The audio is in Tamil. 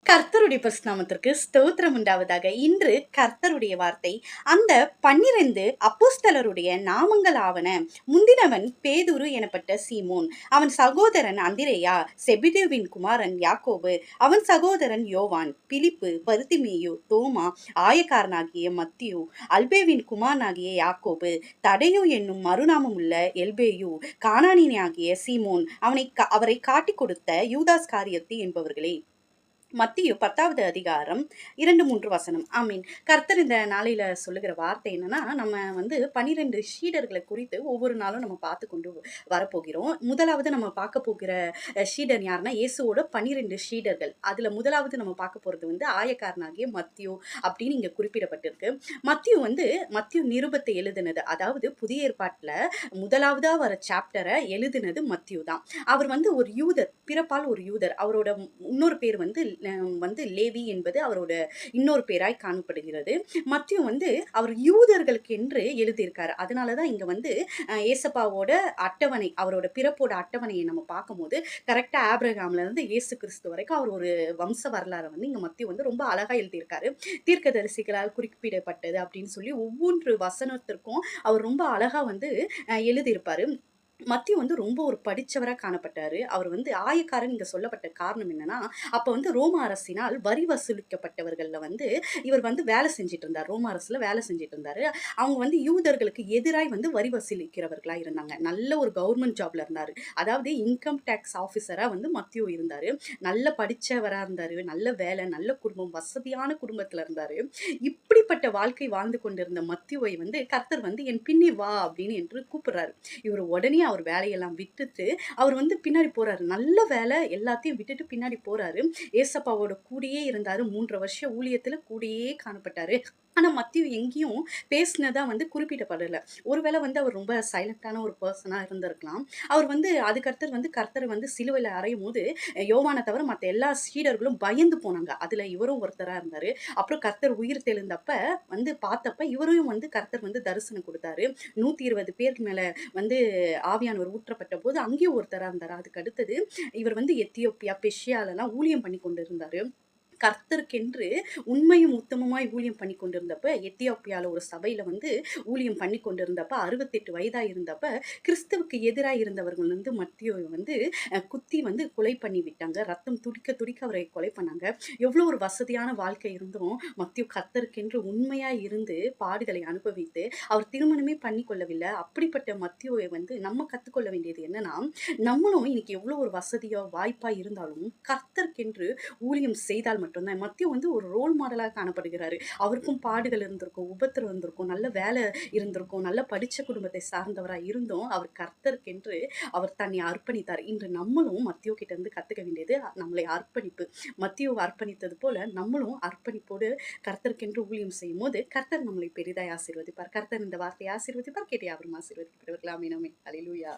கர்த்தருடைய பரிசுநாமத்திற்கு ஸ்தோத்திரம் உண்டாவதாக. இன்று கர்த்தருடைய வார்த்தை, அந்த 12 அப்போஸ்தலருடைய நாமங்கள் ஆவன. முந்தினவன் பேதுரு எனப்பட்ட சீமோன், அவன் சகோதரன் அந்திரேயா, செபெதேயுவின் குமாரன் யாக்கோபு, அவன் சகோதரன் யோவான், பிலிப்பு, பர்திமேயு, தோமா, ஆயக்காரனாகிய மத்தியு, அல்பேவின் குமாரனாகிய யாக்கோபு, தடேயு என்னும் மறுநாமமுள்ள எல்பேயு, கானானியனாகிய சீமோன், அவரை காட்டிக் கொடுத்த யூதாஸ்காரியத்து என்பவர்களே. மத்திய 10வது அதிகாரம் 2-3 வசனம். ஆமீன். கர்த்தர் இந்த நாளையில சொல்லுகிற வார்த்தை என்னன்னா, நம்ம 12 சீடர்களை குறித்து ஒவ்வொரு நாளும் நம்ம பார்த்து கொண்டு வரப்போகிறோம். முதலாவது நம்ம பார்க்க போகிற சீடர் யாருன்னா, இயேசுவோட 12 சீடர்கள். அதுல முதலாவது நம்ம பார்க்க போறது ஆயக்காரனாகிய மத்தியு அப்படின்னு இங்க குறிப்பிடப்பட்டிருக்கு. மத்தியு நிருபத்தை எழுதினது, அதாவது புதிய ஏற்பாட்டுல முதலாவதா வர சாப்டரை எழுதினது மத்தியு தான். அவர் ஒரு யூதர், பிறப்பால் ஒரு யூதர். அவரோட இன்னொரு பேர் லேவி என்பது அவரோட இன்னொரு பேராய் காணப்படுகிறது. மத்தியு அவர் யூதர்களுக்கு என்று எழுதியிருக்காரு. அதனாலதான் இங்க ஏசப்பாவோட அட்டவணை, அவரோட பிறப்போட அட்டவணையை நம்ம பார்க்கும்போது கரெக்டா ஆபிரகாம்ல இருந்து இயேசு கிறிஸ்து வரைக்கும் அவர் ஒரு வம்ச வரலாறு இங்க மத்தியு ரொம்ப அழகா எழுதியிருக்காரு. தீர்க்கதரிசிகளால் குறிப்பிடப்பட்டது அப்படின்னு சொல்லி ஒவ்வொன்று வசனத்திற்கும் அவர் ரொம்ப அழகா எழுதியிருப்பாரு. மத்தியு ரொம்ப ஒரு படிச்சவரா காணப்பட்டாரு. அவர் ஆயக்காரன் இங்க சொல்லப்பட்ட காரணம் என்னன்னா, அப்ப ரோம அரசினால் வரி வசூலிக்கப்பட்டவர்கள்ல இவர் வேலை செஞ்சுட்டு இருந்தார். ரோம அரசுல வேலை செஞ்சுட்டு இருந்தாரு. அவங்க யூதர்களுக்கு எதிராய் வரி வசூலிக்கிறவர்களா இருந்தாங்க. நல்ல ஒரு கவர்மெண்ட் ஜாப்ல இருந்தாரு. அதாவது இன்கம் டாக்ஸ் ஆபீசரா மத்தியு இருந்தாரு. நல்ல படிச்சவரா இருந்தாரு. நல்ல வேலை, நல்ல குடும்பம், வசதியான குடும்பத்துல இருந்தாரு. இப்படிப்பட்ட வாழ்க்கை வாழ்ந்து கொண்டிருந்த மத்தியுவை கர்த்தர் என் பின்னே வா அப்படின்னு என்று கூப்பிடுறாரு. இவர் உடனே அவர் வேலையெல்லாம் விட்டுட்டு அவர் பின்னாடி போறாரு. நல்ல வேலை எல்லாத்தையும் விட்டுட்டு பின்னாடி போறாரு. ஏசப்பாவோட கூடயே இருந்தாரு. 3 வருஷம் ஊழியத்துல கூடயே காணப்பட்டாரு. ஆனா மத்தியு எங்கேயும் பேசினதா குறிப்பிடப்படல. ஒருவேளை அவர் ரொம்ப சைலண்டான ஒரு பர்சனா இருந்திருக்கலாம். அவர் அதுக்கடுத்து கர்த்தர் சிலுவையில அறையும் போது யோவானை தவிர மத்த எல்லா சீடர்களும் பயந்து போனாங்க. அதுல இவரும் ஒருத்தரா இருந்தாரு. அப்புறம் கர்த்தர் உயிர் தெழுந்தப்ப பார்த்தப்ப இவரையும் கர்த்தர் தரிசனம் கொடுத்தாரு. 120 பேருக்கு மேல ஆவியானவர் ஊற்றப்பட்ட போது அங்கேயும் ஒருத்தரா இருந்தாரு. அதுக்கு அடுத்தது இவர் எத்தியோப்பியா, பெர்ஷியாலெல்லாம் ஊழியம் பண்ணி கொண்டு இருந்தாரு. கர்த்தருக்கென்று உண்மையும் உத்தமமாய் ஊழியம் பண்ணி கொண்டிருந்தப்ப, எத்தியோப்பியால ஒரு சபையில ஊழியம் பண்ணி கொண்டிருந்தப்ப, 68 வயதா இருந்தப்ப, கிறிஸ்துவுக்கு எதிராக இருந்தவர்கள் மத்தியோவை குத்தி கொலை பண்ணி விட்டாங்க. ரத்தம் துடிக்க துடிக்க அவரை கொலை பண்ணாங்க. எவ்வளவு ஒரு வசதியான வாழ்க்கை இருந்தும் மத்தியு கர்த்தருக்கென்று உண்மையாய் இருந்து பாடுகளை அனுபவித்து அவர் திருமணமே பண்ணி கொள்ளவில்லை. அப்படிப்பட்ட மத்தியோவை நம்ம கத்துக்கொள்ள வேண்டியது என்னன்னா, நம்மளும் இன்னைக்கு எவ்வளவு ஒரு வசதியோ வாய்ப்பா இருந்தாலும் கர்த்தருக்கென்று ஊழியம் செய்தால் மட்டும்தான். மத்தியு ஒரு ரோல் மாடலா காணப்படுகிறாரு. அவருக்கும் பாடுகள் இருந்திருக்கும், உபத்திரம் இருந்திருக்கும், நல்ல வேலை இருந்திருக்கும், நல்ல படிச்ச குடும்பத்தை சார்ந்தவரா இருந்தும் அவர் கர்த்தருக்கென்று அவர் தன்னை அர்ப்பணித்தார். இன்று நம்மளும் மத்தியு கிட்ட இருந்து கத்துக்க வேண்டியது நம்மளை அர்ப்பணிப்பு. மத்தியு அர்ப்பணித்தது போல நம்மளும் அர்ப்பணிப்போடு கர்த்தருக்கென்று ஊழியம் செய்யும் போது கர்த்தர் நம்மளை பெரிதாய் ஆசீர்வதிப்பார். கர்த்தர் இந்த வார்த்தையை ஆசீர்வதிப்பார். கேட்டு யாவரும் ஆசீர்வதிக்கப்படுவார்கள். ஆமென். அல்லேலூயா.